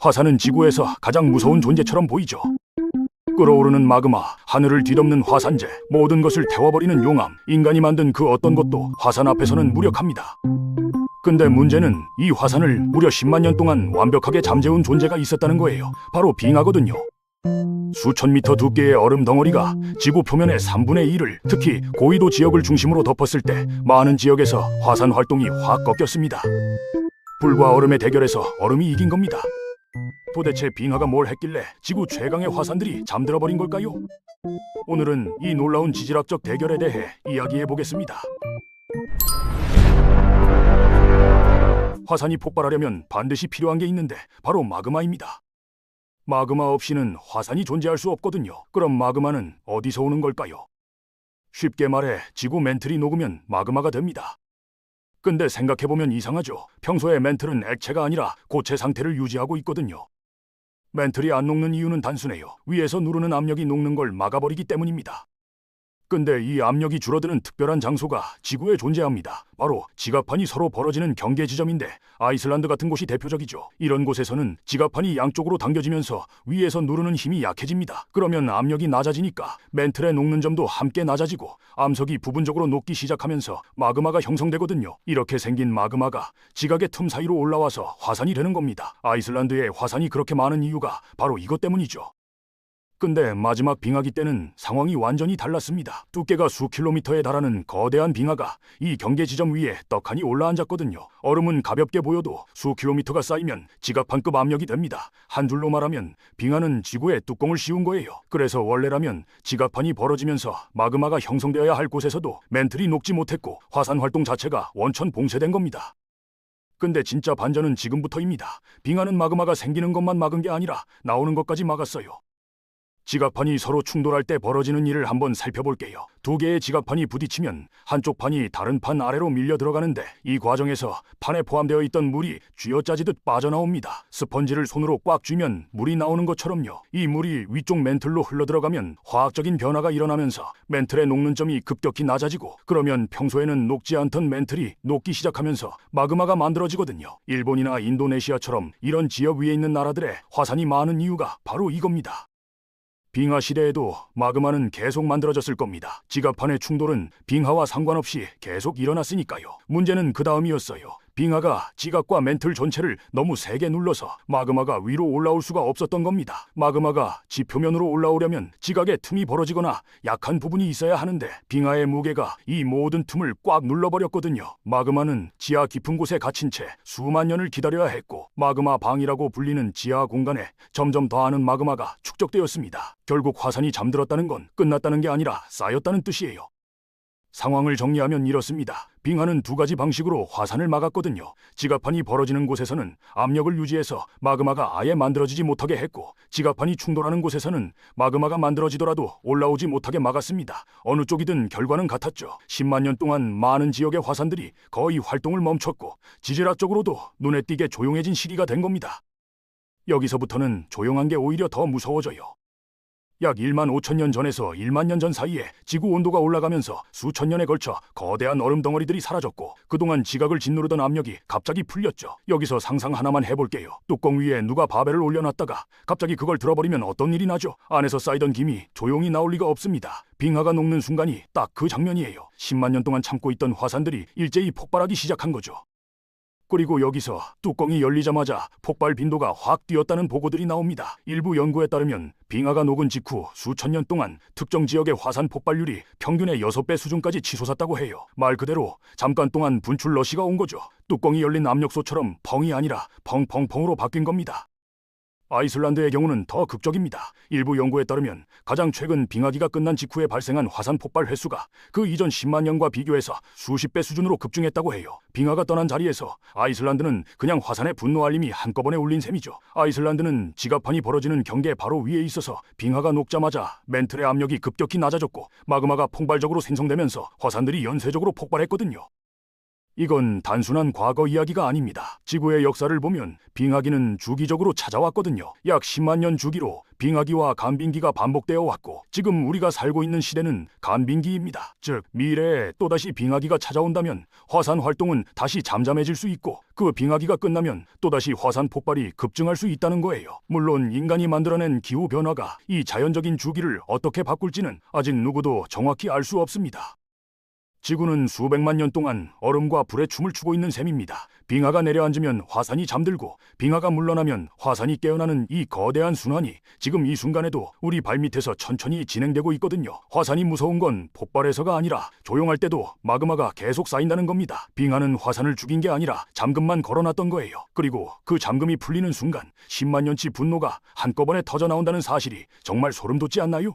화산은 지구에서 가장 무서운 존재처럼 보이죠. 끓어오르는 마그마, 하늘을 뒤덮는 화산재, 모든 것을 태워버리는 용암, 인간이 만든 그 어떤 것도 화산 앞에서는 무력합니다. 근데 문제는 이 화산을 무려 10만 년 동안 완벽하게 잠재운 존재가 있었다는 거예요. 바로 빙하거든요. 수천 미터 두께의 얼음 덩어리가 지구 표면의 3분의 1을, 특히 고위도 지역을 중심으로 덮었을 때 많은 지역에서 화산 활동이 확 꺾였습니다. 불과 얼음의 대결에서 얼음이 이긴 겁니다. 도대체 빙하가 뭘 했길래 지구 최강의 화산들이 잠들어 버린 걸까요? 오늘은 이 놀라운 지질학적 대결에 대해 이야기해 보겠습니다. 화산이 폭발하려면 반드시 필요한 게 있는데 바로 마그마입니다. 마그마 없이는 화산이 존재할 수 없거든요. 그럼 마그마는 어디서 오는 걸까요? 쉽게 말해 지구 멘틀이 녹으면 마그마가 됩니다. 근데 생각해보면 이상하죠. 평소에 멘틀은 액체가 아니라 고체 상태를 유지하고 있거든요. 멘틀이 안 녹는 이유는 단순해요. 위에서 누르는 압력이 녹는 걸 막아버리기 때문입니다. 근데 이 압력이 줄어드는 특별한 장소가 지구에 존재합니다. 바로 지갑판이 서로 벌어지는 경계 지점인데 아이슬란드 같은 곳이 대표적이죠. 이런 곳에서는 지갑판이 양쪽으로 당겨지면서 위에서 누르는 힘이 약해집니다. 그러면 압력이 낮아지니까 멘틀의 녹는 점도 함께 낮아지고 암석이 부분적으로 녹기 시작하면서 마그마가 형성되거든요. 이렇게 생긴 마그마가 지각의 틈 사이로 올라와서 화산이 되는 겁니다. 아이슬란드에 화산이 그렇게 많은 이유가 바로 이것 때문이죠. 근데 마지막 빙하기 때는 상황이 완전히 달랐습니다. 두께가 수 킬로미터에 달하는 거대한 빙하가 이 경계 지점 위에 떡하니 올라앉았거든요. 얼음은 가볍게 보여도 수 킬로미터가 쌓이면 지갑판급 압력이 됩니다. 한 줄로 말하면 빙하는 지구에 뚜껑을 씌운 거예요. 그래서 원래라면 지갑판이 벌어지면서 마그마가 형성되어야 할 곳에서도 멘틀이 녹지 못했고 화산 활동 자체가 원천 봉쇄된 겁니다. 근데 진짜 반전은 지금부터입니다. 빙하는 마그마가 생기는 것만 막은 게 아니라 나오는 것까지 막았어요. 지갑판이 서로 충돌할 때 벌어지는 일을 한번 살펴볼게요. 두 개의 지갑판이 부딪히면 한쪽 판이 다른 판 아래로 밀려 들어가는데 이 과정에서 판에 포함되어 있던 물이 쥐어짜지듯 빠져나옵니다. 스펀지를 손으로 꽉 쥐면 물이 나오는 것처럼요. 이 물이 위쪽 멘틀로 흘러들어가면 화학적인 변화가 일어나면서 멘틀의 녹는 점이 급격히 낮아지고 그러면 평소에는 녹지 않던 멘틀이 녹기 시작하면서 마그마가 만들어지거든요. 일본이나 인도네시아처럼 이런 지역 위에 있는 나라들의 화산이 많은 이유가 바로 이겁니다. 빙하 시대에도 마그마는 계속 만들어졌을 겁니다. 지갑판의 충돌은 빙하와 상관없이 계속 일어났으니까요. 문제는 그 다음이었어요. 빙하가 지갑과 멘틀 전체를 너무 세게 눌러서 마그마가 위로 올라올 수가 없었던 겁니다. 마그마가 지표면으로 올라오려면 지각의 틈이 벌어지거나 약한 부분이 있어야 하는데 빙하의 무게가 이 모든 틈을 꽉 눌러버렸거든요. 마그마는 지하 깊은 곳에 갇힌 채 수만 년을 기다려야 했고 마그마 방이라고 불리는 지하 공간에 점점 더하는 마그마가 축적되었습니다. 결국 화산이 잠들었다는 건 끝났다는 게 아니라 쌓였다는 뜻이에요. 상황을 정리하면 이렇습니다. 빙하는 두 가지 방식으로 화산을 막았거든요. 지갑판이 벌어지는 곳에서는 압력을 유지해서 마그마가 아예 만들어지지 못하게 했고 지갑판이 충돌하는 곳에서는 마그마가 만들어지더라도 올라오지 못하게 막았습니다. 어느 쪽이든 결과는 같았죠. 10만 년 동안 많은 지역의 화산들이 거의 활동을 멈췄고 지질학적으로도 눈에 띄게 조용해진 시기가 된 겁니다. 여기서부터는 조용한 게 오히려 더 무서워져요. 약 1만 5천 년 전에서 1만 년 전 사이에 지구 온도가 올라가면서 수천 년에 걸쳐 거대한 얼음 덩어리들이 사라졌고 그동안 지각을 짓누르던 압력이 갑자기 풀렸죠. 여기서 상상 하나만 해볼게요. 뚜껑 위에 누가 바벨을 올려놨다가 갑자기 그걸 들어버리면 어떤 일이 나죠? 안에서 쌓이던 김이 조용히 나올 리가 없습니다. 빙하가 녹는 순간이 딱 그 장면이에요. 10만 년 동안 참고 있던 화산들이 일제히 폭발하기 시작한 거죠. 그리고 여기서 뚜껑이 열리자마자 폭발 빈도가 확 뛰었다는 보고들이 나옵니다. 일부 연구에 따르면 빙하가 녹은 직후 수천 년 동안 특정 지역의 화산 폭발률이 평균의 6배 수준까지 치솟았다고 해요. 말 그대로 잠깐 동안 분출 러시가 온 거죠. 뚜껑이 열린 압력소처럼 펑이 아니라 펑펑펑으로 바뀐 겁니다. 아이슬란드의 경우는 더 극적입니다. 일부 연구에 따르면 가장 최근 빙하기가 끝난 직후에 발생한 화산 폭발 횟수가 그 이전 10만 년과 비교해서 수십 배 수준으로 급증했다고 해요. 빙하가 떠난 자리에서 아이슬란드는 그냥 화산의 분노 알림이 한꺼번에 울린 셈이죠. 아이슬란드는 지갑판이 벌어지는 경계 바로 위에 있어서 빙하가 녹자마자 멘틀의 압력이 급격히 낮아졌고 마그마가 폭발적으로 생성되면서 화산들이 연쇄적으로 폭발했거든요. 이건 단순한 과거 이야기가 아닙니다. 지구의 역사를 보면 빙하기는 주기적으로 찾아왔거든요. 약 10만 년 주기로 빙하기와 간빙기가 반복되어 왔고, 지금 우리가 살고 있는 시대는 간빙기입니다. 즉, 미래에 또다시 빙하기가 찾아온다면 화산 활동은 다시 잠잠해질 수 있고, 그 빙하기가 끝나면 또다시 화산 폭발이 급증할 수 있다는 거예요. 물론 인간이 만들어낸 기후 변화가 이 자연적인 주기를 어떻게 바꿀지는 아직 누구도 정확히 알 수 없습니다. 지구는 수백만 년 동안 얼음과 불에 춤을 추고 있는 셈입니다. 빙하가 내려앉으면 화산이 잠들고, 빙하가 물러나면 화산이 깨어나는 이 거대한 순환이 지금 이 순간에도 우리 발밑에서 천천히 진행되고 있거든요. 화산이 무서운 건 폭발해서가 아니라 조용할 때도 마그마가 계속 쌓인다는 겁니다. 빙하는 화산을 죽인 게 아니라 잠금만 걸어놨던 거예요. 그리고 그 잠금이 풀리는 순간 10만 년치 분노가 한꺼번에 터져나온다는 사실이 정말 소름 돋지 않나요?